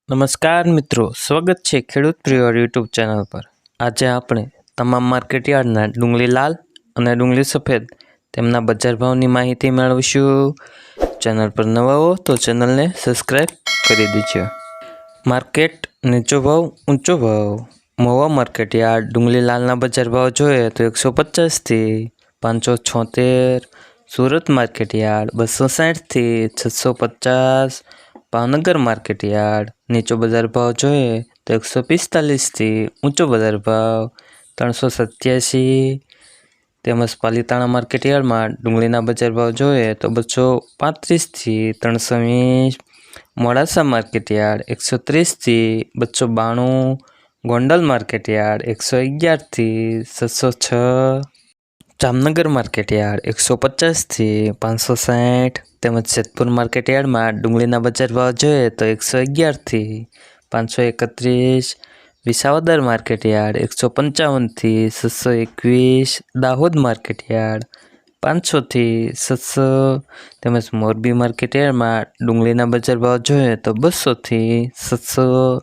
નમસ્કાર મિત્રો, સ્વાગત છે ખેડૂત પ્રિય યુટ્યુબ ચેનલ પર। આજે આપણે તમામ માર્કેટયાર્ડના ડુંગળી લાલ અને ડુંગળી સફેદ તેમના બજાર ભાવની માહિતી મેળવીશું। ચેનલ પર નવા હો તો ચેનલને સબસ્ક્રાઈબ કરી દેજો। માર્કેટ નીચો ભાવ ઊંચો ભાવ। મહુવા માર્કેટયાર્ડ ડુંગળી લાલના બજાર ભાવ જોઈએ તો 150 થી 576। સુરત માર્કેટયાર્ડ 260 થી 650। ભાવનગર માર્કેટયાર્ડ નીચો બજાર ભાવ જોઈએ તો 145 થી ઊંચો બજાર ભાવ 387। તેમજ પાલીતાણા માર્કેટયાર્ડમાં ડુંગળીના બજાર ભાવ જોઈએ તો 235 થી 320। મોડાસા માર્કેટયાર્ડ 130 થી 292। ગોંડલ માર્કેટયાર્ડ 111 થી 706। જામનગર માર્કેટયાર્ડ 150 થી 560। તેમજ જેતપુર માર્કેટયાર્ડમાં ડુંગળીના બજાર ભાવ જોઈએ તો 111 થી 531। વિસાવદર માર્કેટયાર્ડ 155 થી 721। દાહોદ માર્કેટયાર્ડ 500 થી 700। તેમજ મોરબી માર્કેટયાર્ડમાં ડુંગળીના બજાર ભાવ જોઈએ તો 200 થી 700।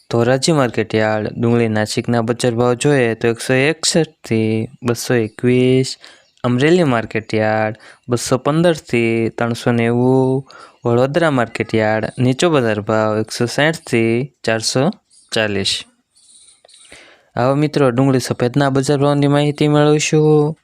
ધોરાજી માર્કેટયાર્ડ ડુંગળી નાસિકના બજાર ભાવ જોઈએ તો 161 થી 221। અમરેલી માર્કેટયાર્ડ 215 થી 390। વડોદરા માર્કેટયાર્ડ નીચો બજાર ભાવ 160 થી 440। આવો મિત્રો, ડુંગળી સફેદના બજાર ભાવની માહિતી મેળવીશું।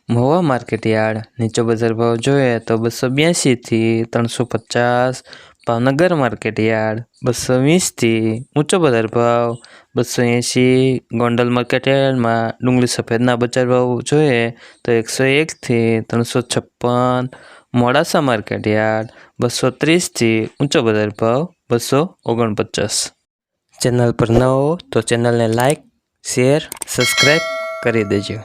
મહુવા માર્કેટયાર્ડ નીચો બજાર ભાવ જોઈએ તો 282 થી 350। ભાવનગર માર્કેટયાર્ડ 220 થી ઊંચો બજાર ભાવ 280। ગોંડલ માર્કેટયાર્ડમાં ડુંગળી સફેદના બજાર ભાવ જોઈએ તો 101 થી 356। મોડાસા માર્કેટયાર્ડ 230 થી ઊંચો બજાર ભાવ 249। ચેનલ પર ન હો તો ચેનલને લાઇક, શેર, સબસ્ક્રાઈબ કરી દેજો।